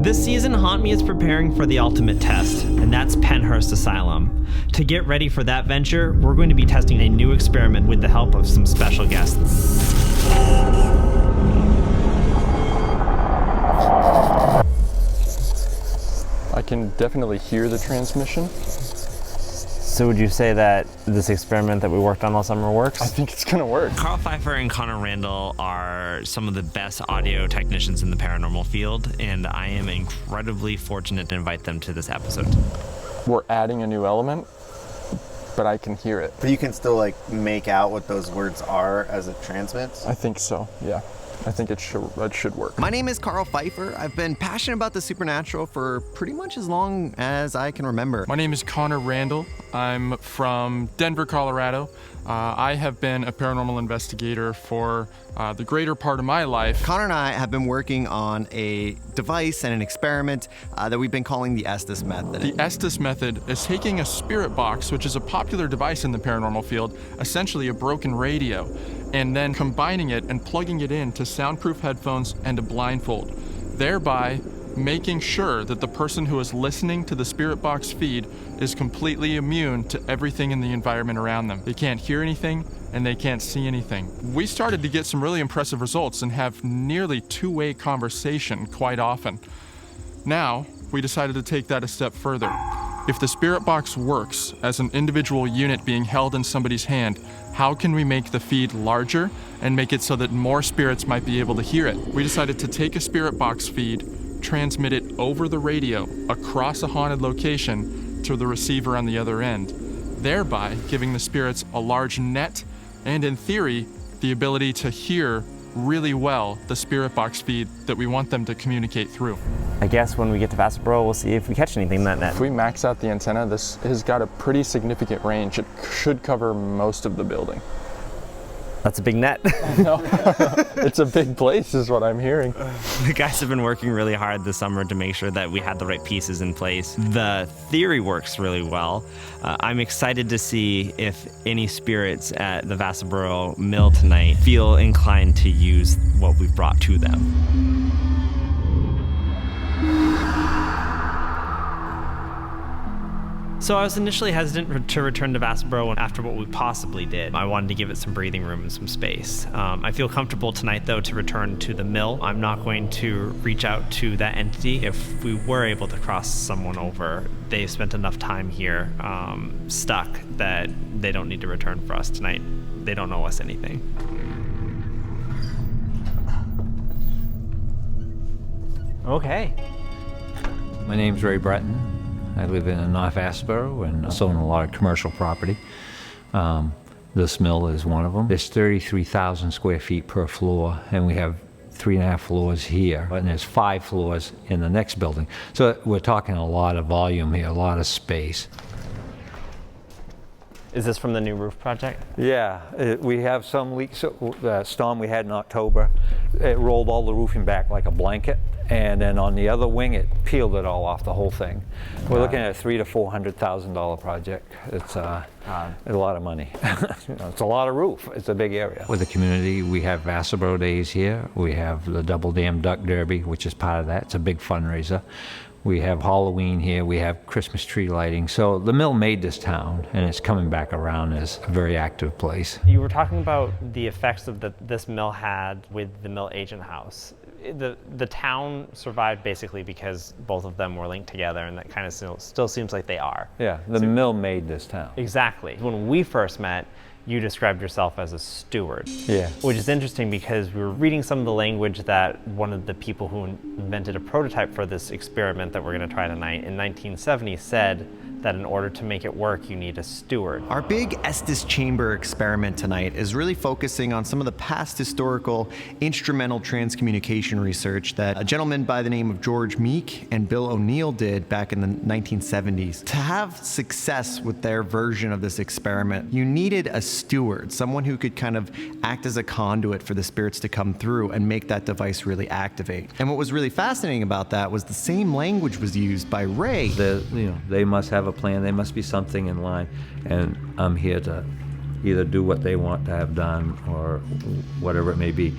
This season, Haunt Me is preparing for the ultimate test, and that's Penhurst Asylum. To get ready for that venture, we're going to be testing a new experiment with the help of some special guests. I can definitely hear the transmission. So would you say that this experiment that we worked on all summer works? I think it's gonna work. Karl Pfeiffer and Connor Randall are some of the best audio technicians in the paranormal field, and I am incredibly fortunate to invite them to this episode. We're adding a new element, but I can hear it. But you can still like make out what those words are as it transmits? I think so, yeah. I think that should work. My name is Karl Pfeiffer. I've been passionate about the supernatural for pretty much as long as I can remember. My name is Connor Randall. I'm from Denver, Colorado. I have been a paranormal investigator for the greater part of my life. Connor and I have been working on a device and an experiment that we've been calling the Estes Method. The Estes Method is taking a spirit box, which is a popular device in the paranormal field, essentially a broken radio, and then combining it and plugging it into soundproof headphones and a blindfold, thereby making sure that the person who is listening to the spirit box feed is completely immune to everything in the environment around them. They can't hear anything and they can't see anything. We started to get some really impressive results and have nearly two-way conversation quite often. Now, we decided to take that a step further. If the spirit box works as an individual unit being held in somebody's hand, how can we make the feed larger and make it so that more spirits might be able to hear it? We decided to take a spirit box feed, transmit it over the radio across a haunted location to the receiver on the other end, thereby giving the spirits a large net and, in theory, the ability to hear really well the spirit box feed that we want them to communicate through. I guess when we get to Vassalboro, we'll see if we catch anything in that net. If we max out the antenna, this has got a pretty significant range. It should cover most of the building. That's a big net. No, it's a big place is what I'm hearing. The guys have been working really hard this summer to make sure that we had the right pieces in place. The theory works really well. I'm excited to see if any spirits at the Vassalboro Mill tonight feel inclined to use what we've brought to them. So I was initially hesitant to return to Vassalboro after what we possibly did. I wanted to give it some breathing room and some space. I feel comfortable tonight, though, to return to the mill. I'm not going to reach out to that entity. If we were able to cross someone over, they've spent enough time here stuck that they don't need to return for us tonight. They don't owe us anything. Okay. My name's Ray Breton. I live in North Vassalboro and also own a lot of commercial property. This mill is one of them. There's 33,000 square feet per floor, and we have 3.5 floors here, and there's 5 floors in the next building. So we're talking a lot of volume here, a lot of space. Is this from the new roof project? Yeah, we have some leaks. So, the storm we had in October, it rolled all the roofing back like a blanket, and then on the other wing, it peeled it all off, the whole thing. We're looking at a $300,000 to $400,000 project. It's a lot of money. It's a lot of roof. It's a big area. With the community, we have Vassalboro Days here. We have the Double Dam Duck Derby, which is part of that. It's a big fundraiser. We have Halloween here, we have Christmas tree lighting. So the mill made this town, and it's coming back around as a very active place. You were talking about the effects of this mill had with the mill agent house. The town survived basically because both of them were linked together, and that kind of still seems like they are. Yeah, the mill made this town. Exactly. When we first met, you described yourself as a steward. Yeah. Which is interesting because we were reading some of the language that one of the people who invented a prototype for this experiment that we're going to try tonight in 1970 said that in order to make it work, you need a steward. Our big Estes Chamber experiment tonight is really focusing on some of the past historical instrumental transcommunication research that a gentleman by the name of George Meek and Bill O'Neill did back in the 1970s. To have success with their version of this experiment, you needed a steward, someone who could kind of act as a conduit for the spirits to come through and make that device really activate. And what was really fascinating about that was the same language was used by Ray. They must have a plan, there must be something in line, and I'm here to either do what they want to have done or whatever it may be.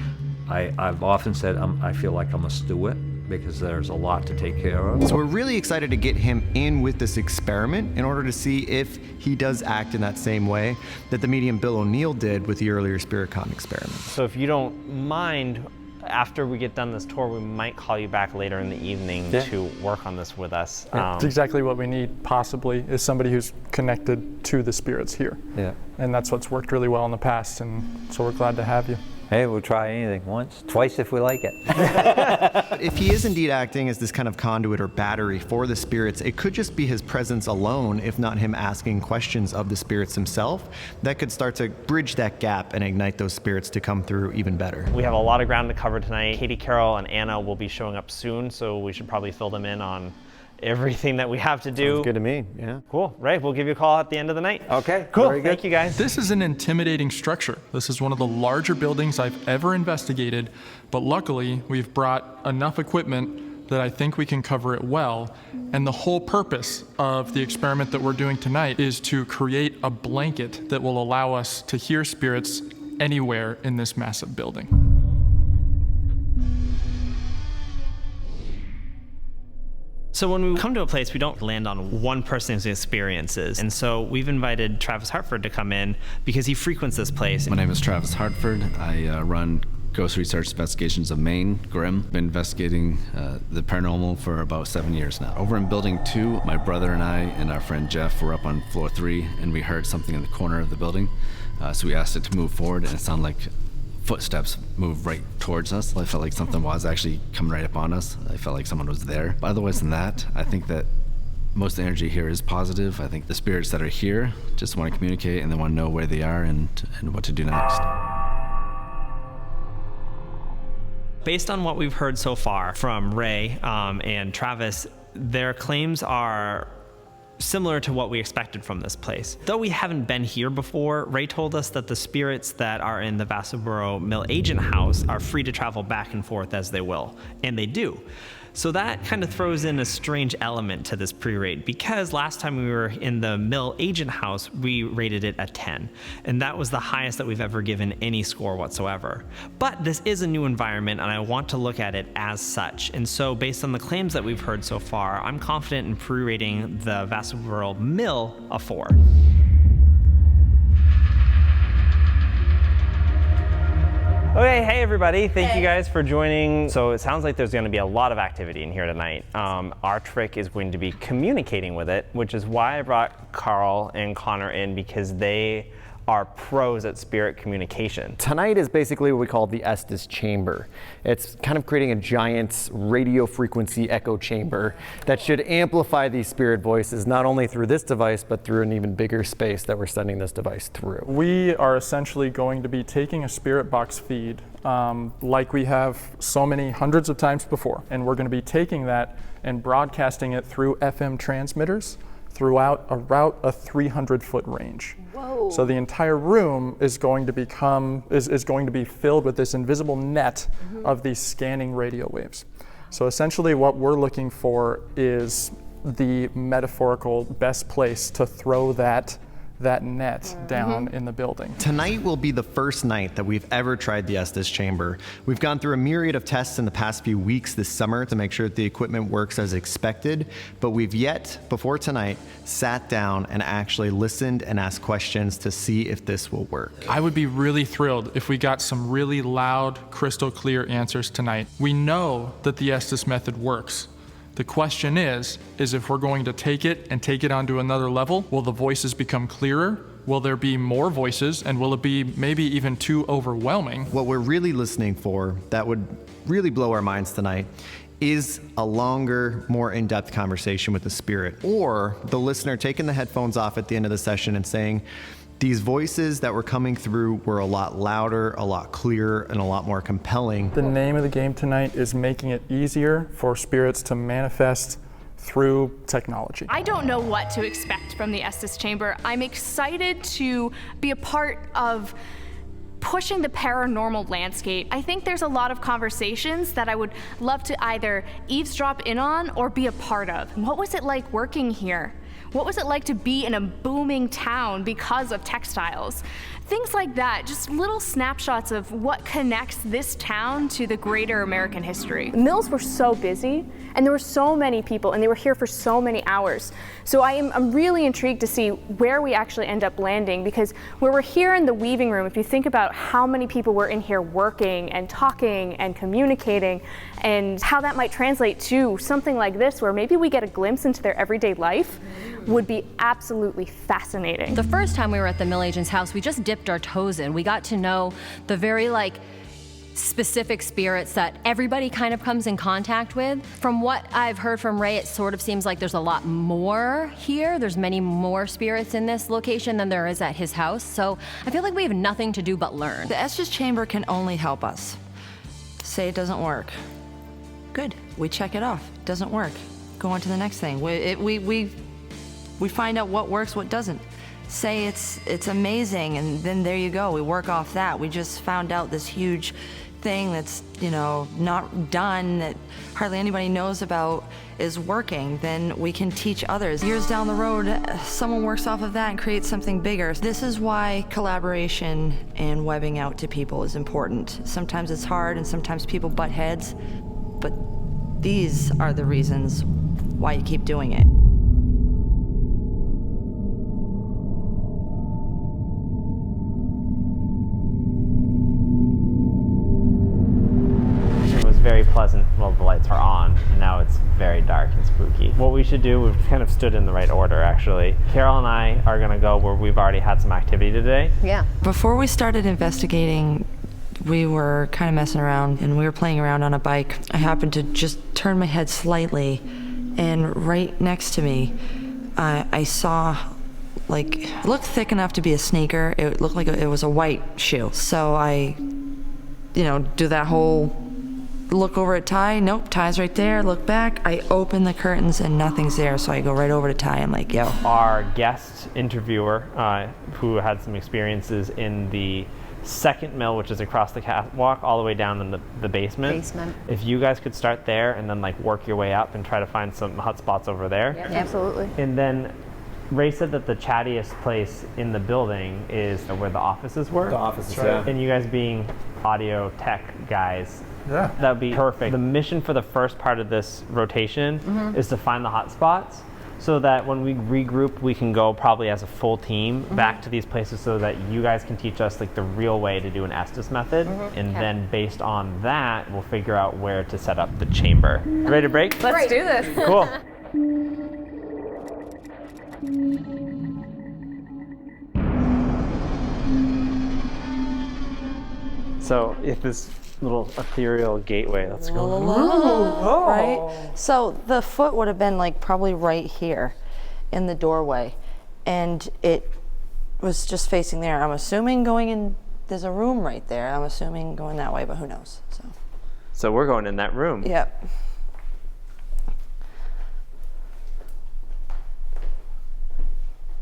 I've often said I feel like I'm a steward because there's a lot to take care of. So we're really excited to get him in with this experiment in order to see if he does act in that same way that the medium Bill O'Neill did with the earlier SpiritCon experiment. So if you don't mind, after we get done this tour, we might call you back later in the evening to work on this with us. It's exactly what we need, possibly, is somebody who's connected to the spirits here. Yeah. And that's what's worked really well in the past, and so we're glad to have you. Hey, we'll try anything once, twice if we like it. If he is indeed acting as this kind of conduit or battery for the spirits, it could just be his presence alone, if not him asking questions of the spirits himself, that could start to bridge that gap and ignite those spirits to come through even better. We have a lot of ground to cover tonight. Katie, Karl, and Anna will be showing up soon, so we should probably fill them in on everything that we have to do. Sounds good to me, yeah. Cool, right, we'll give you a call at the end of the night. Okay, Cool, very good. Thank you guys. This is an intimidating structure. This is one of the larger buildings I've ever investigated, but luckily we've brought enough equipment that I think we can cover it well. And the whole purpose of the experiment that we're doing tonight is to create a blanket that will allow us to hear spirits anywhere in this massive building. So when we come to a place, we don't land on one person's experiences. And so we've invited Travis Hartford to come in because he frequents this place. My name is Travis Hartford. I run Ghost Research Investigations of Maine, GRIM. Been investigating the paranormal for about 7 years now. Over in Building 2, my brother and I and our friend Jeff were up on floor 3, and we heard something in the corner of the building. So we asked it to move forward, and it sounded like footsteps moved right towards us. I felt like something was actually coming right up on us. I felt like someone was there. But otherwise than that, I think that most of the energy here is positive. I think the spirits that are here just want to communicate and they want to know where they are and what to do next. Based on what we've heard so far from Ray and Travis, their claims are similar to what we expected from this place. Though we haven't been here before, Ray told us that the spirits that are in the Vassalboro Mill agent house are free to travel back and forth as they will, and they do. So that kind of throws in a strange element to this pre-raid, because last time we were in the Mill agent house, we rated it a 10, and that was the highest that we've ever given any score whatsoever. But this is a new environment, and I want to look at it as such. And so based on the claims that we've heard so far, I'm confident in pre-rating the Vassalboro Mill a 4. Okay, hey everybody, thank you guys for joining. So it sounds like there's going to be a lot of activity in here tonight. Our trick is going to be communicating with it, which is why I brought Karl and Connor in, because they are pros at spirit communication. Tonight is basically what we call the Estes chamber. It's kind of creating a giant radio frequency echo chamber that should amplify these spirit voices, not only through this device, but through an even bigger space that we're sending this device through. We are essentially going to be taking a spirit box feed like we have so many hundreds of times before, and we're going to be taking that and broadcasting it through FM transmitters throughout a 300-foot range. Whoa. So the entire room is going to be filled with this invisible net of these scanning radio waves. So essentially what we're looking for is the metaphorical best place to throw that net down in the building. Tonight will be the first night that we've ever tried the Estes chamber. We've gone through a myriad of tests in the past few weeks this summer to make sure that the equipment works as expected, but we've yet, before tonight, sat down and actually listened and asked questions to see if this will work. I would be really thrilled if we got some really loud, crystal clear answers tonight. We know that the Estes method works. The question is if we're going to take it onto another level, will the voices become clearer? Will there be more voices, and will it be maybe even too overwhelming? What we're really listening for, that would really blow our minds tonight, is a longer, more in-depth conversation with the spirit, or the listener taking the headphones off at the end of the session and saying, these voices that were coming through were a lot louder, a lot clearer, and a lot more compelling. The name of the game tonight is making it easier for spirits to manifest through technology. I don't know what to expect from the Estes Chamber. I'm excited to be a part of pushing the paranormal landscape. I think there's a lot of conversations that I would love to either eavesdrop in on or be a part of. What was it like working here? What was it like to be in a booming town because of textiles? Things like that, just little snapshots of what connects this town to the greater American history. Mills were so busy, and there were so many people, and they were here for so many hours. So I'm really intrigued to see where we actually end up landing, because where we're here in the weaving room, if you think about how many people were in here working and talking and communicating, and how that might translate to something like this, where maybe we get a glimpse into their everyday life, would be absolutely fascinating. The first time we were at the mill agent's house, we just dipped our toes in. We got to know the very specific spirits that everybody kind of comes in contact with. From what I've heard from Ray, it sort of seems like there's a lot more here. There's many more spirits in this location than there is at his house. So I feel like we have nothing to do but learn. The Estes Chamber can only help us. Say it doesn't work. Good, we check it off. Doesn't work. Go on to the next thing. We find out what works, what doesn't. Say it's amazing, and then there you go. We work off that. We just found out this huge thing that's, not done, that hardly anybody knows about, is working. Then we can teach others. Years down the road, someone works off of that and creates something bigger. This is why collaboration and webbing out to people is important. Sometimes it's hard, and sometimes people butt heads, but these are the reasons why you keep doing it. Very pleasant while the lights are on, and now it's very dark and spooky. What we should do, we've kind of stood in the right order actually. Karl and I are gonna go where we've already had some activity today. Yeah. Before we started investigating, we were kind of messing around, and we were playing around on a bike. I happened to just turn my head slightly, and right next to me, I saw, it looked thick enough to be a sneaker. It looked like it was a white shoe. So I, do that whole look over at Ty. Nope, Ty's right there. Look back. I open the curtains and nothing's there. So I go right over to Ty. I'm like, yo. Our guest interviewer, who had some experiences in the second mill, which is across the catwalk, all the way down in the basement. If you guys could start there and then work your way up and try to find some hot spots over there. Yeah, absolutely. And then Ray said that the chattiest place in the building is where the offices were. The offices, yeah. And you guys being audio tech guys, yeah, that would be perfect. The mission for the first part of this rotation is to find the hot spots, so that when we regroup, we can go probably as a full team back to these places, so that you guys can teach us the real way to do an Estes method, and then based on that, we'll figure out where to set up the chamber. Ready to break? Let's do this. Cool. So if this little ethereal gateway, let's go. Right? So the foot would have been probably right here in the doorway, and it was just facing there. I'm assuming going in, there's a room right there. I'm assuming going that way, but who knows? So we're going in that room. Yep.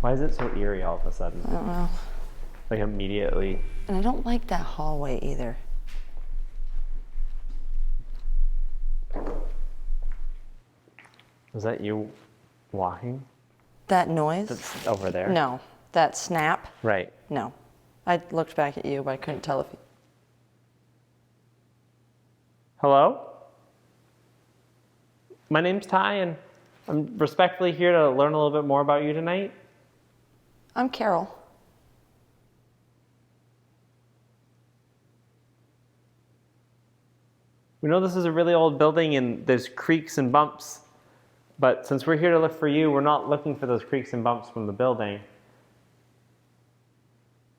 Why is it so eerie all of a sudden? I don't know. Immediately. And I don't like that hallway either. Was that you walking? That noise? That's over there? No. That snap? Right. No. I looked back at you, but I couldn't tell if you... Hello? My name's Ty, and I'm respectfully here to learn a little bit more about you tonight. I'm Karl. We know this is a really old building and there's creaks and bumps, but since we're here to look for you, we're not looking for those creaks and bumps from the building.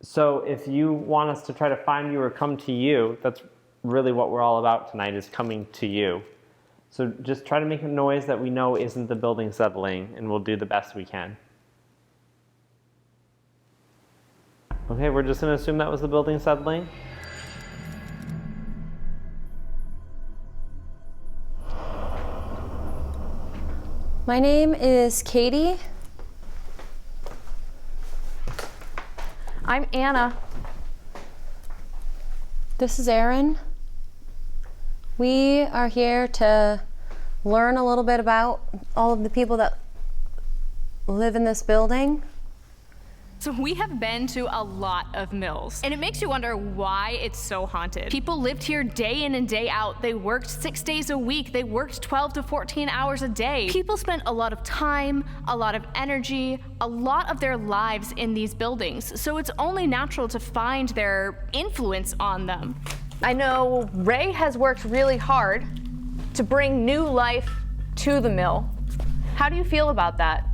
So if you want us to try to find you or come to you, that's really what we're all about tonight, is coming to you. So just try to make a noise that we know isn't the building settling, and we'll do the best we can. Okay, we're just going to assume that was the building settling. My name is Katie. I'm Anna. This is Erin. We are here to learn a little bit about all of the people that live in this building? So we have been to a lot of mills, and it makes you wonder why it's so haunted. People lived here day in and day out. They worked 6 days a week. They worked 12 to 14 hours a day. People spent a lot of time, a lot of energy, a lot of their lives in these buildings. So it's only natural to find their influence on them. I know Ray has worked really hard to bring new life to the mill. How do you feel about that?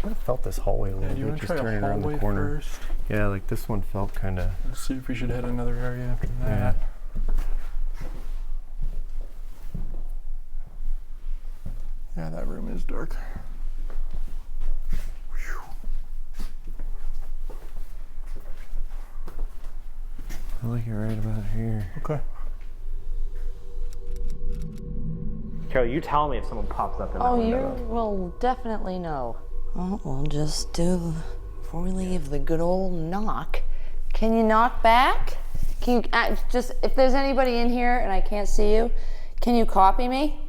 I felt this hallway a little Do you bit, want to just try turning a around the hallway corner. first? Yeah, like this one felt kind of. Let's see if we should head another area after that. Yeah, that room is dark. I like it right about here. Okay. Carol, you tell me if someone pops up in that Oh, window. you will definitely know. Well, we'll just do, before we leave, the good old knock. Can you knock back? Can you, just, if there's anybody in here and I can't see you, can you copy me?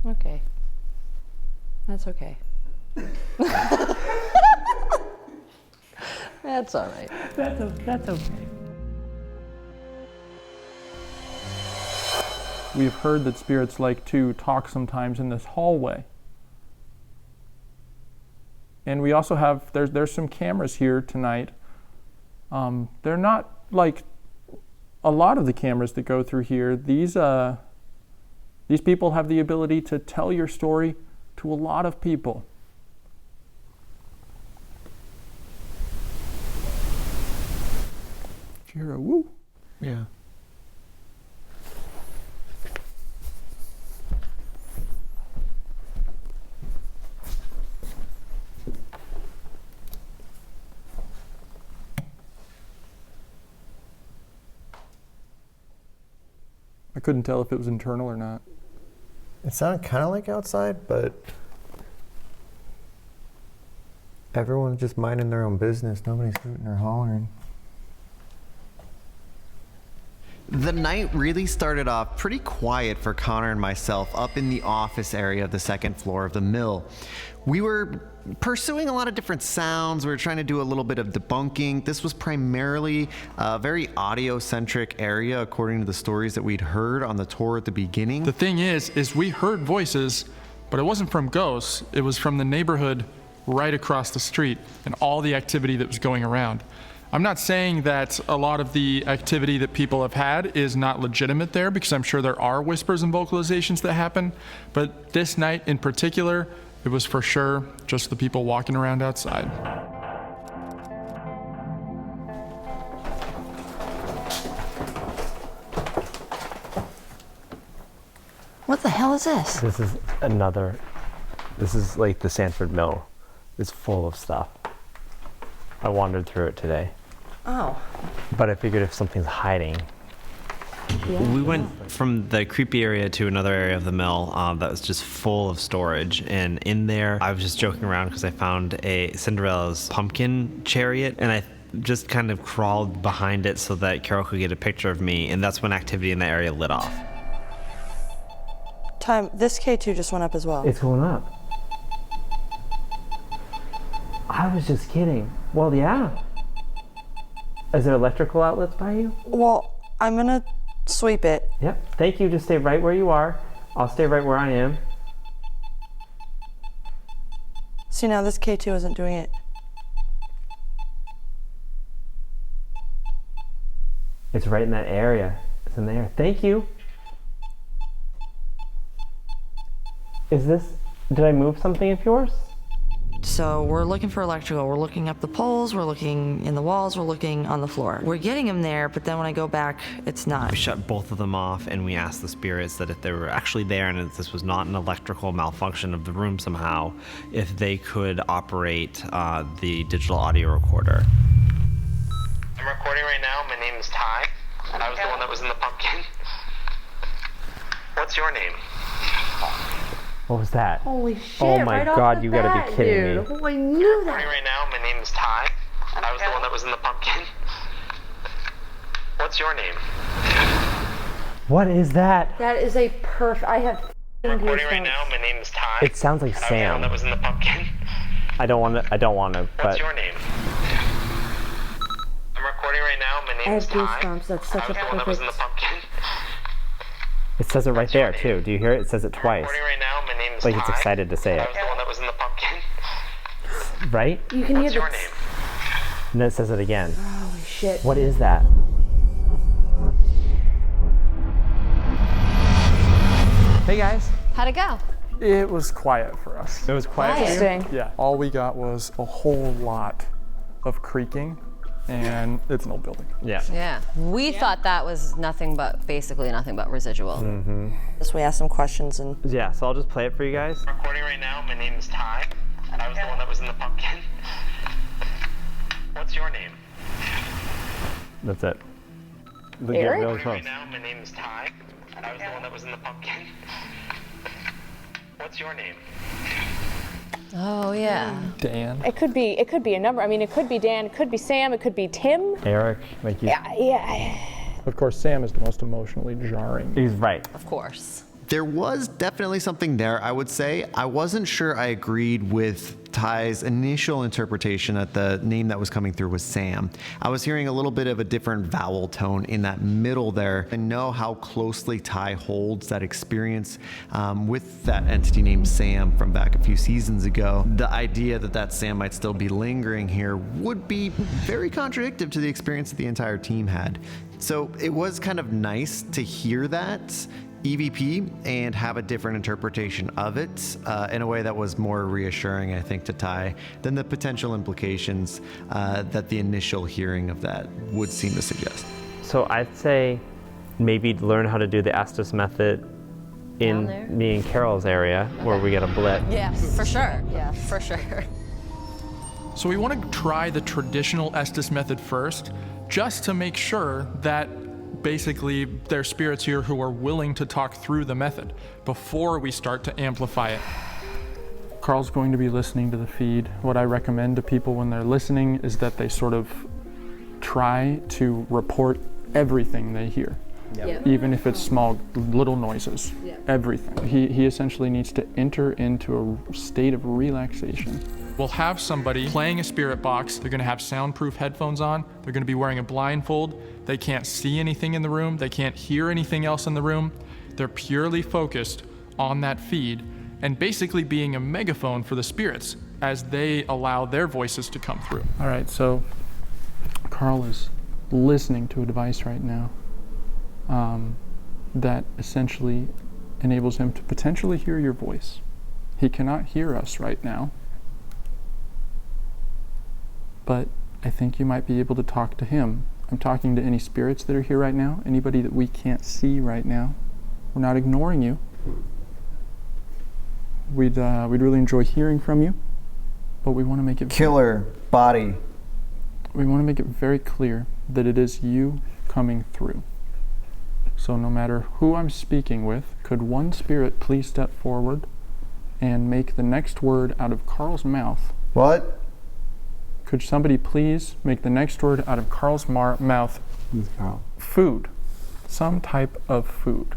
Okay. That's okay. That's all right. That's okay. We've heard that spirits like to talk sometimes in this hallway. And we also have, there's some cameras here tonight. They're not like a lot of the cameras that go through here. These people have the ability to tell your story to a lot of people. Did you hear a woo? Yeah. I couldn't tell if it was internal or not. It sounded kind of like outside, but everyone's just minding their own business. Nobody's hooting or hollering. The night really started off pretty quiet for Connor and myself up in the office area of the second floor of the mill. We were pursuing a lot of different sounds. We were trying to do a little bit of debunking. This was primarily a very audio-centric area, according to the stories that we'd heard on the tour at the beginning. The thing is we heard voices, but it wasn't from ghosts. It was from the neighborhood right across the street and all the activity that was going around. I'm not saying that a lot of the activity that people have had is not legitimate there, because I'm sure there are whispers and vocalizations that happen, but this night in particular, it was for sure just the people walking around outside. What the hell is this? This is like the Sanford Mill. It's full of stuff. I wandered through it today. Oh. But I figured if something's hiding. We went from the creepy area to another area of the mill that was just full of storage. And in there, I was just joking around because I found a Cinderella's pumpkin chariot, and I just kind of crawled behind it so that Carol could get a picture of me. And that's when activity in that area lit off. This K2 just went up as well. It's going up. I was just kidding. Well, yeah. Is there electrical outlets by you? Well, I'm gonna sweep it. Yep. Thank you. Just stay right where you are. I'll stay right where I am. See, now this K2 isn't doing it. It's right in that area. It's in there. Thank you. Did I move something of yours? So we're looking for electrical. We're looking up the poles, we're looking in the walls, we're looking on the floor. We're getting them there, but then when I go back, it's not. We shut both of them off and we asked the spirits that if they were actually there and if this was not an electrical malfunction of the room somehow, if they could operate the digital audio recorder. I'm recording right now. My name is Ty. I was the one that was in the pumpkin. What's your name? What was that? Holy shit! Oh my right off God, the you gotta bat, be kidding dude. me. Oh, I knew that. Right now, my name is Ty. I was the one that was in the pumpkin. What's your name? What is that? That is a perfect. I have. Recording right now. My name is Ty. It sounds like I was the one Sam. that was in the pumpkin. I don't want to, What's but your name? I'm recording right now. My I name have is Ty. goosebumps. That's such I was a the one that was in the perfect. pumpkin. it says it right there too. Do you hear it? It says it twice. Recording right now. My name is Like Ty. it's excited to say I it, was the one that was in the pumpkin. right? You can What's hear your the. name? And then it says it again. Holy shit! What is that? Hey guys. How'd it go? It was quiet for us. It was quiet. Interesting. Yeah, all we got was a whole lot of creaking, and it's an old building. Yeah. Yeah. We thought that was basically nothing but residual. So we asked some questions and Yeah. So I'll just play it for you guys. Recording right now. My name is Ty. I was the one that was in the pumpkin. What's your name? That's it. Eric? Really Right close. now, my name is Ty. I was the one that was in the pumpkin. What's your name? Oh yeah. Dan. It could be a number. I mean, it could be Dan, it could be Sam, it could be Tim. Eric, like you. Yeah. Of course, Sam is the most emotionally jarring. He's right. Of course. There was definitely something there, I would say. I wasn't sure I agreed with Ty's initial interpretation that the name that was coming through was Sam. I was hearing a little bit of a different vowel tone in that middle there. I know how closely Ty holds that experience with that entity named Sam from back a few seasons ago. The idea that that Sam might still be lingering here would be very contradictory to the experience that the entire team had. So it was kind of nice to hear that EVP and have a different interpretation of it in a way that was more reassuring, I think, to Ty than the potential implications that the initial hearing of that would seem to suggest. So I'd say maybe learn how to do the Estes Method Down there? in me and Carol's area where we get a blip. Yeah, for sure. Yeah, for sure. So we want to try the traditional Estes method first, just to make sure that basically there are spirits here who are willing to talk through the method before we start to amplify it. Karl's going to be listening to the feed. What I recommend to people when they're listening is that they sort of try to report everything they hear. Yep. Even if it's small little noises, everything. He essentially needs to enter into a state of relaxation. We'll have somebody playing a spirit box. They're gonna have soundproof headphones on. They're gonna be wearing a blindfold. They can't see anything in the room. They can't hear anything else in the room. They're purely focused on that feed and basically being a megaphone for the spirits as they allow their voices to come through. All right, so Karl is listening to a device right now that essentially enables him to potentially hear your voice. He cannot hear us right now, but I think you might be able to talk to him. I'm talking to any spirits that are here right now, anybody that we can't see right now. We're not ignoring you. We'd really enjoy hearing from you, but we want to make it Killer body. we want to make it very clear that it is you coming through. So no matter who I'm speaking with, could one spirit please step forward and make the next word out of Karl's mouth? What? Could somebody please make the next word out of Karl's mouth? Who's Karl? Food. Some type of food.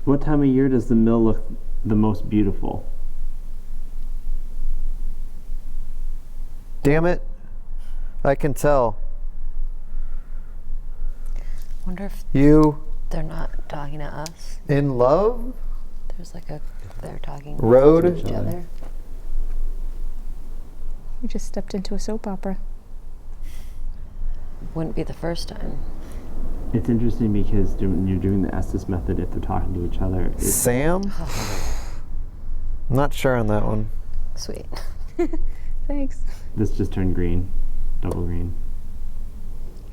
What time of year does the mill look the most beautiful? Damn it. I can tell. Wonder if You they're not talking to us. in love? There's like they're talking Road? to each other. We just stepped into a soap opera. wouldn't be the first time. It's interesting because when you're doing the Estes method, if they're talking to each other, Sam? I'm not sure on that one. Sweet. Thanks. This just turned green, double green.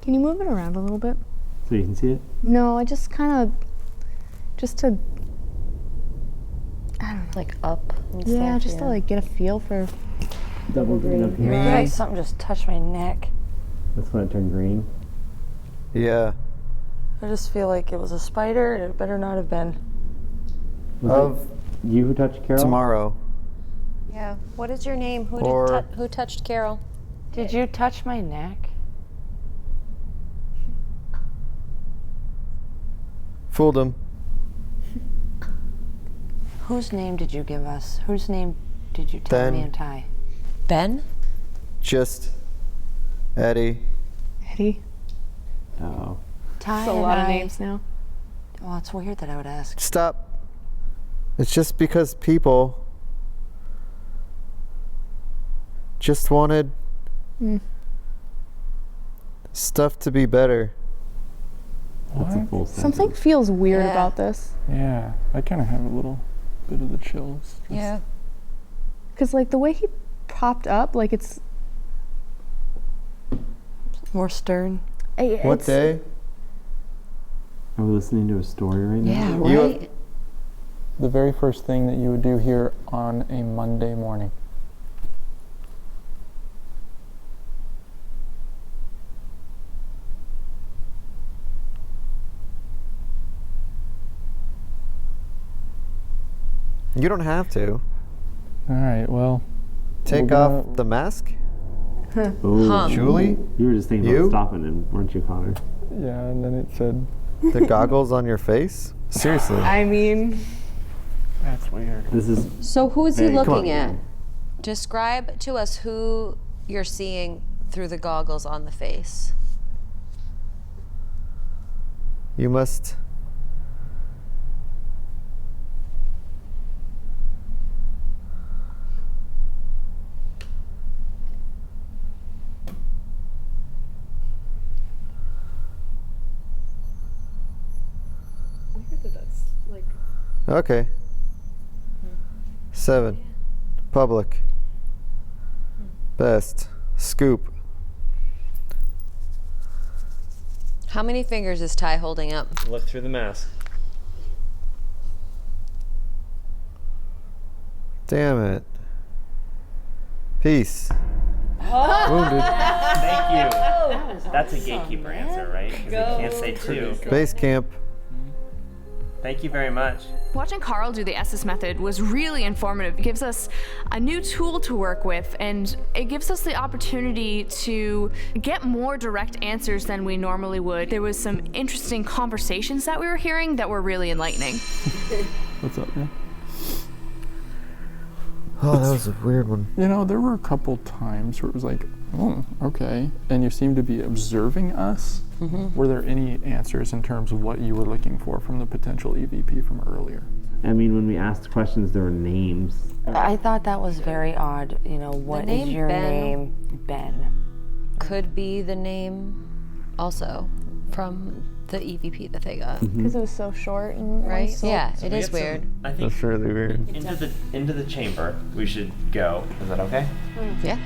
Can you move it around a little bit? So you can see it? No, I just kind of, just to, I don't know. Like up and Yeah, stuff, just to like get a feel for. Double green up here. Right, something just touched my neck. That's when it turned green. Yeah. I just feel like it was a spider, and it better not have been. Was it you who touched Carol? Tomorrow. Yeah. What is your name? Who touched Carol? Did you touch my neck? Fooled him. Whose name did you give us? Whose name did you tell Ben. me and Ty? Ben? Just Eddie. Eddie. Oh. Ty That's a and lot of I- names now. Well, it's weird that I would ask. Stop. It's just because people just wanted stuff to be better. That's a full sentence. Something feels weird Yeah. about this. Yeah, I kind of have a little bit of the chills. Yeah. Because like the way he popped up, like it's. More stern. What day? Are we listening to a story right now? Yeah, You- right? The very first thing that you would do here on a Monday morning. You don't have to. All right, well. Take We're gonna- off the mask. Ooh. Huh. Julie? You were just thinking You? about stopping him, weren't you, Connor? Yeah, and then it said, The goggles on your face? Seriously. I mean, that's weird. This is So who is he Hey, come looking on. at? Describe to us who you're seeing through the goggles on the face. You must. Okay. 7. Public. Best. Scoop. How many fingers is Ty holding up? Look through the mask. Damn it. Peace. Wounded. Thank you. That's a gatekeeper answer, right? Because you can't say two. Base camp. Thank you very much. Watching Karl do the Estes method was really informative. It gives us a new tool to work with, and it gives us the opportunity to get more direct answers than we normally would. There was some interesting conversations that we were hearing that were really enlightening. What's up, man? Oh, that was a weird one. You know, there were a couple times where it was like, oh, okay. And you seem to be observing us. Mm-hmm. Were there any answers in terms of what you were looking for from the potential EVP from earlier? I mean, when we asked questions, there were names. I thought that was very odd. You know, what is name your Ben. name? Ben. Could be the name also from the EVP that they got. because it was so short and Right? so Yeah, it is weird. I think That's really weird. into the chamber we should go. Is that okay? Yeah.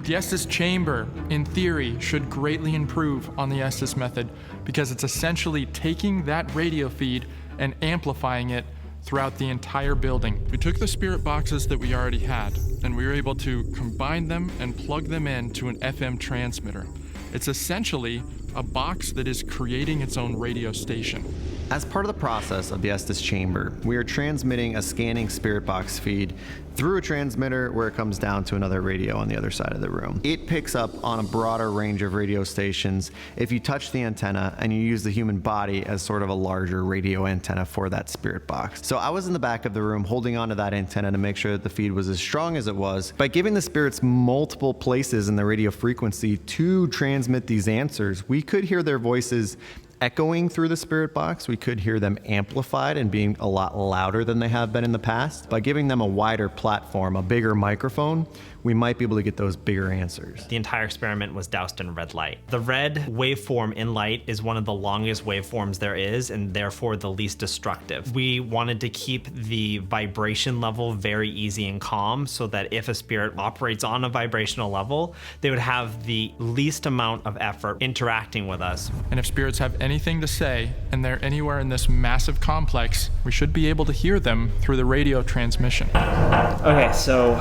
The Estes chamber, in theory, should greatly improve on the Estes method because it's essentially taking that radio feed and amplifying it throughout the entire building. We took the spirit boxes that we already had and we were able to combine them and plug them into an FM transmitter. It's essentially a box that is creating its own radio station. As part of the process of the Estes chamber, we are transmitting a scanning spirit box feed through a transmitter where it comes down to another radio on the other side of the room. It picks up on a broader range of radio stations if you touch the antenna and you use the human body as sort of a larger radio antenna for that spirit box. So I was in the back of the room holding onto that antenna to make sure that the feed was as strong as it was. By giving the spirits multiple places in the radio frequency to transmit these answers, we could hear their voices echoing through the spirit box. We could hear them amplified and being a lot louder than they have been in the past. By giving them a wider platform, a bigger microphone, we might be able to get those bigger answers. The entire experiment was doused in red light. The red waveform in light is one of the longest waveforms there is, and therefore the least destructive. We wanted to keep the vibration level very easy and calm so that if a spirit operates on a vibrational level, they would have the least amount of effort interacting with us. And if spirits have anything to say, and they're anywhere in this massive complex, we should be able to hear them through the radio transmission. Okay, so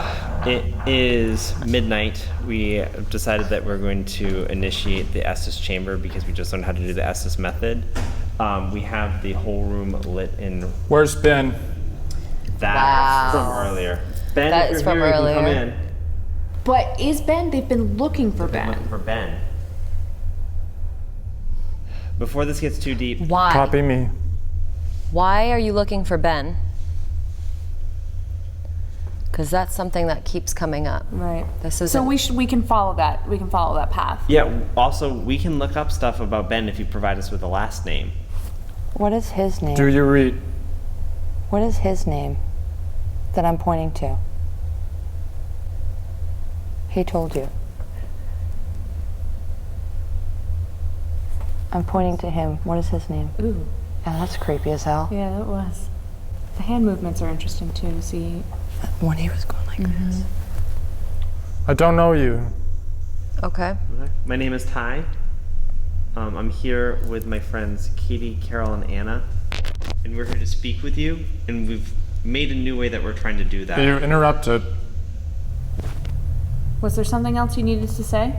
it is midnight. We decided that we're going to initiate the Estes chamber because we just learned how to do the Estes method. We have the whole room lit in. Where's Ben? That's from earlier. Ben, That if is you're from here, you can earlier. come in. But is Ben? They've been looking for Ben. Looking for Ben. Before this gets too deep, Why? Copy me. Why are you looking for Ben? Because that's something that keeps coming up. Right. This is So we can follow that. We can follow that path. yeah, also we can look up stuff about Ben if you provide us with a last name. What is his name? Do you read? What is his name that I'm pointing to? He told you. I'm pointing to him. What is his name? Ooh. Yeah, that's creepy as hell. Yeah, that was. The hand movements are interesting too. To see. When he was going like this. I don't know you. Okay. My name is Ty. I'm here with my friends Katie, Carol, and Anna, and we're here to speak with you. And we've made a new way that we're trying to do that. You interrupted. Was there something else you needed to say?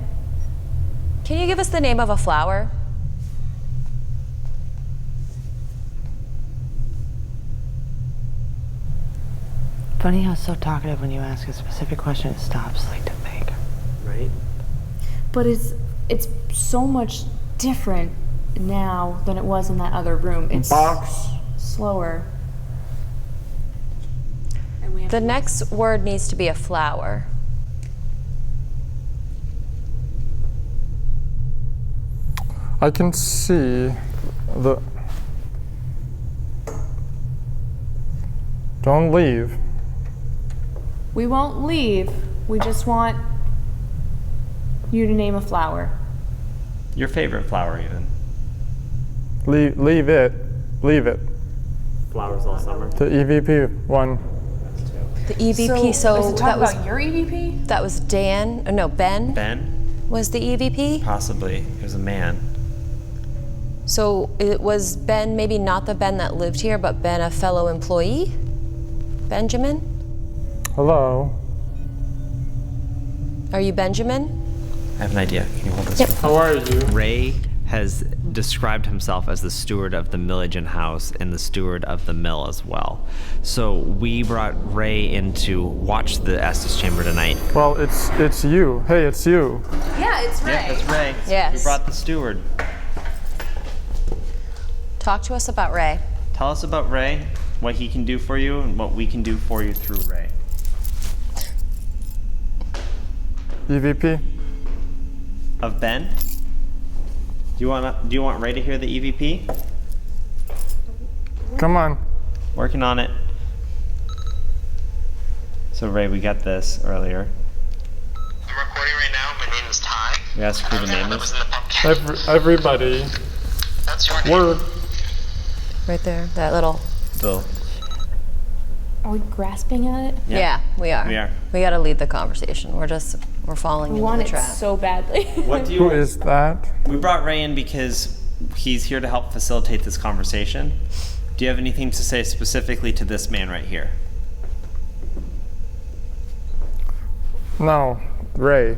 Can you give us the name of a flower? Funny how it's so talkative when you ask a specific question, it stops like to think. Right? But it's so much different now than it was in that other room. It's slower. And we have The next word needs to be a flower. I can see the. Don't leave. We won't leave. We just want you to name a flower. Your favorite flower, even. Leave it. Leave it. Flowers all summer. The EVP one. The EVP, so is it that talking was about your EVP? that was Dan. No, Ben Ben? was the EVP. Possibly. It was a man. So it was Ben, maybe not the Ben that lived here, but Ben, a fellow employee? Benjamin? Hello. Are you Benjamin? I have an idea. Can you hold this? Yep. How are you? Ray has described himself as the steward of the Milligan house and the steward of the mill as well. So we brought Ray in to watch the Estes chamber tonight. Well, it's you. Hey, it's you. Yeah, it's Ray. Yeah, it's Ray. Yes. We brought the steward. Talk to us about Ray. Tell us about Ray, what he can do for you, and what we can do for you through Ray. EVP. Of Ben? Do you want Ray to hear the EVP? Come on. Working on it. So Ray, we got this earlier. I'm recording right now. My name is Ty. We asked who the name is. Everybody. That's your name. Word. Right there, that little. Bill. Are we grasping at it? Yeah, we are. We are. We got to lead the conversation. We're falling We into want the it trap. so badly. What do Who you? is that? We brought Ray in because he's here to help facilitate this conversation. Do you have anything to say specifically to this man right here? No, Ray.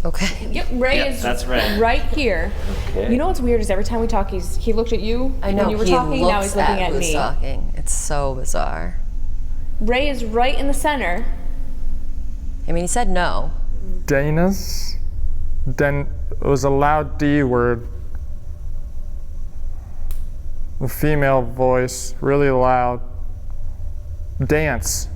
Okay. Yep, Ray Yep, is that's Ray. right here. Okay. You know what's weird is every time we talk, he looked at you I know when you were he talking. looks Now he's looking at who's me. talking. It's so bizarre. Ray is right in the center. I mean, he said no. Dana's. Then it was a loud D word. The female voice, really loud. Dance.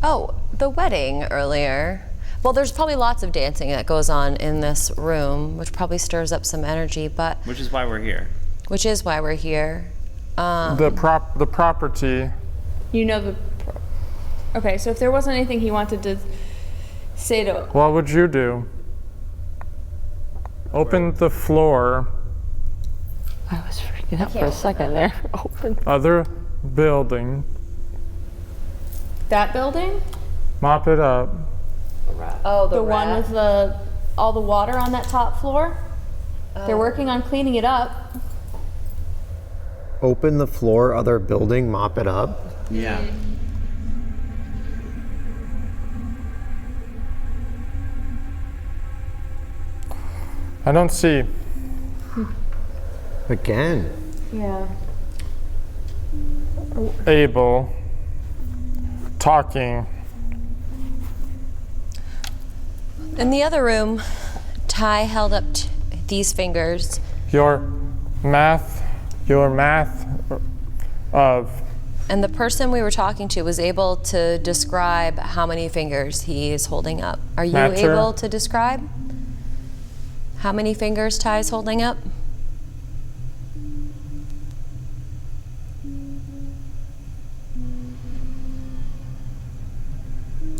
Oh, the wedding earlier. Well, there's probably lots of dancing that goes on in this room, which probably stirs up some energy, but Which is why we're here. which is why we're here. The property. You know the. Okay, so if there wasn't anything he wanted to say to. What would you do? Open the floor. I was freaking out for a second there. Open. Other building. That building? Mop it up. Oh, The one with all the water on that top floor? They're working on cleaning it up. Open the floor, other building, mop it up. Yeah. I don't see. Again. Yeah. Able. Talking. In the other room, Ty held up these fingers. Your math of. And the person we were talking to was able to describe how many fingers he is holding up. Are you Matter. able to describe how many fingers Ty is holding up?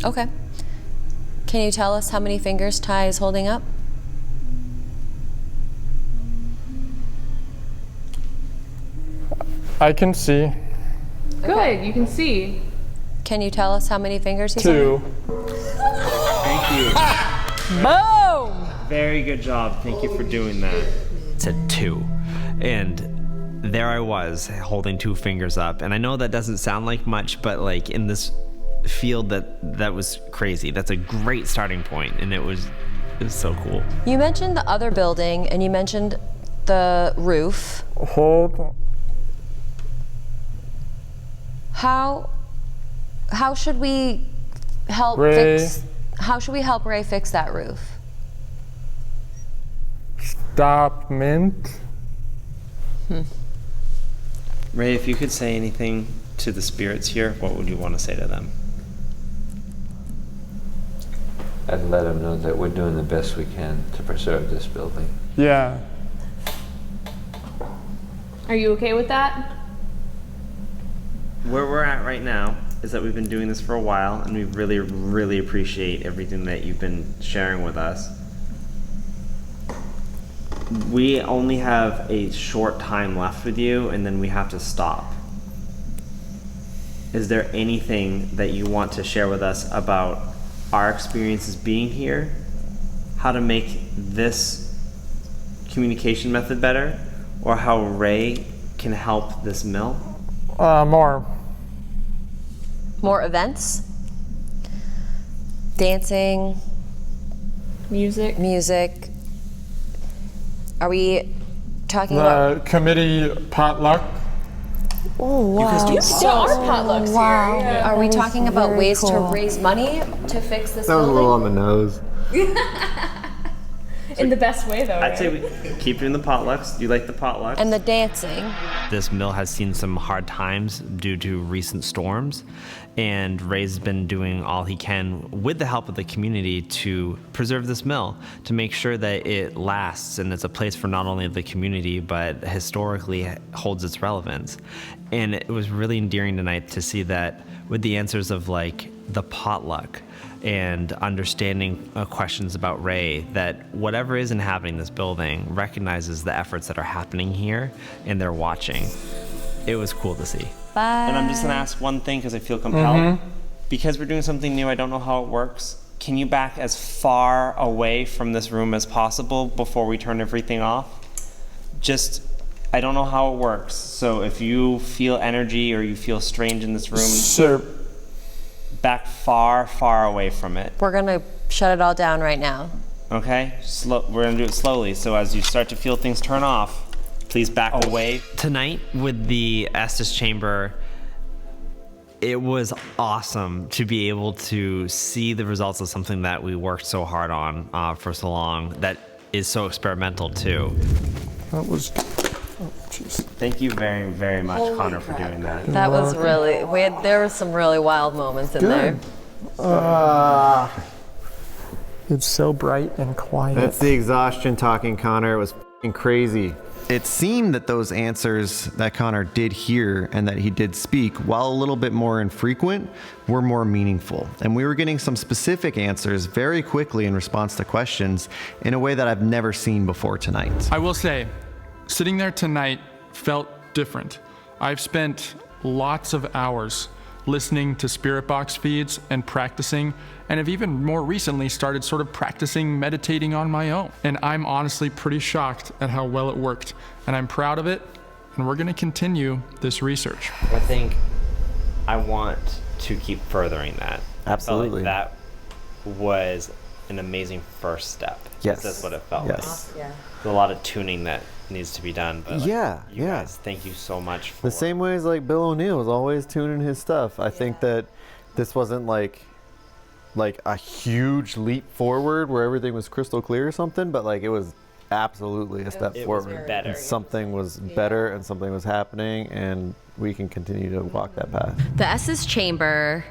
Okay. Can you tell us how many fingers Ty is holding up? I can see. Good, you can see. Can you tell us how many fingers he's holding? 2. Thank you. Boom! Very good job. Thank you for doing that. It said 2. And there I was holding 2 fingers up. And I know that doesn't sound like much, but like in this field that was crazy. That's a great starting point, and it was so cool. You mentioned the other building and you mentioned the roof. Hold. How should we help Ray. how should we help Ray fix that roof? Stop mint. Ray, if you could say anything to the spirits here, what would you want to say to them? I'd let them know that we're doing the best we can to preserve this building. Yeah. Are you okay with that? Where we're at right now is that we've been doing this for a while, and we really, really appreciate everything that you've been sharing with us. We only have a short time left with you, and then we have to stop. Is there anything that you want to share with us about our experiences being here, how to make this communication method better, or how Ray can help this mill? More events? Dancing? Music? Are we talking about committee potluck. Oh wow! There are potlucks here. Yeah. Are we talking about ways to raise money to fix this That was a building? little on the nose. In the best way, though. I'd say we keep doing the potlucks. Do you like the potlucks? And the dancing. This mill has seen some hard times due to recent storms, and Ray's been doing all he can with the help of the community to preserve this mill, to make sure that it lasts and it's a place for not only the community but historically holds its relevance. And it was really endearing tonight to see that with the answers of like the potluck and understanding questions about Ray, that whatever is inhabiting this building recognizes the efforts that are happening here and they're watching. It was cool to see. Bye. And I'm just gonna ask one thing because I feel compelled. Because we're doing something new, I don't know how it works. Can you back as far away from this room as possible before we turn everything off? I don't know how it works. So if you feel energy or you feel strange in this room, Sir. back far, far away from it. We're gonna shut it all down right now. Okay? We're gonna do it slowly. So as you start to feel things turn off, please back away. Tonight with the Estes Chamber, it was awesome to be able to see the results of something that we worked so hard on for so long that is so experimental too. That was... Oh, jeez. Thank you very, very much, Connor, for doing that. That was really, there were some really wild moments in there. It's so bright and quiet. That's the exhaustion talking, Connor. It was f***ing crazy. it seemed that those answers that Connor did hear and that he did speak, while a little bit more infrequent, were more meaningful. And we were getting some specific answers very quickly in response to questions in a way that I've never seen before tonight. I will say, sitting there tonight felt different. I've spent lots of hours listening to spirit box feeds and practicing, and have even more recently started sort of practicing meditating on my own. And I'm honestly pretty shocked at how well it worked, and I'm proud of it, and we're gonna continue this research. I think I want to keep furthering that. Absolutely. I felt like that was an amazing first step. Yes. That's what it felt Yes. like. There's a lot of tuning that needs to be done. But like, you guys, thank you so much for the same way as like Bill O'Neill was always tuning his stuff. I think that this wasn't like a huge leap forward where everything was crystal clear or something, but like it was absolutely a step forward. Was better. And something was better and something was happening, and we can continue to walk that path. The Estes Chamber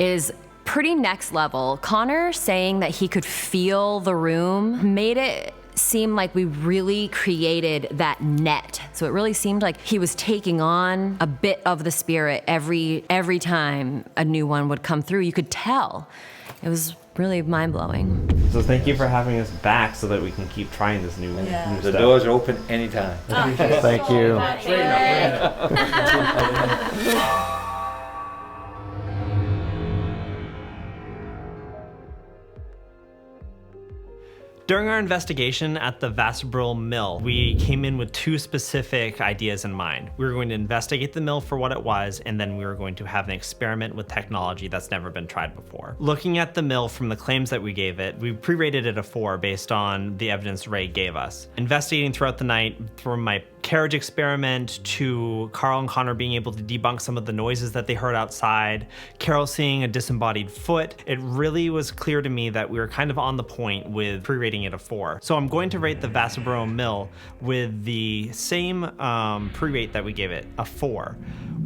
is pretty next level. Connor saying that he could feel the room made it seem like we really created that net. So it really seemed like he was taking on a bit of the spirit every time a new one would come through. You could tell. It was really mind-blowing. So thank you for having us back so that we can keep trying this new stuff. The doors are open anytime. Thank you. During our investigation at the Vassalboro Mill, we came in with two specific ideas in mind. We were going to investigate the mill for what it was, and then we were going to have an experiment with technology that's never been tried before. Looking at the mill from the claims that we gave it, we pre-rated it a 4 based on the evidence Ray gave us. Investigating throughout the night, from my carriage experiment to Karl and Connor being able to debunk some of the noises that they heard outside, Carol seeing a disembodied foot, it really was clear to me that we were kind of on the point with pre-rating it a 4. So I'm going to rate the Vassalboro Mill with the same pre-rate that we gave it, a 4,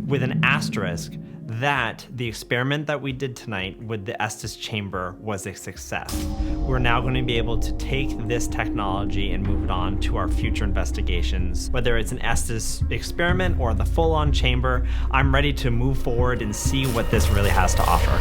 with an asterisk that the experiment that we did tonight with the Estes Chamber was a success. We're now going to be able to take this technology and move it on to our future investigations. Whether it's an Estes experiment or the full-on chamber, I'm ready to move forward and see what this really has to offer.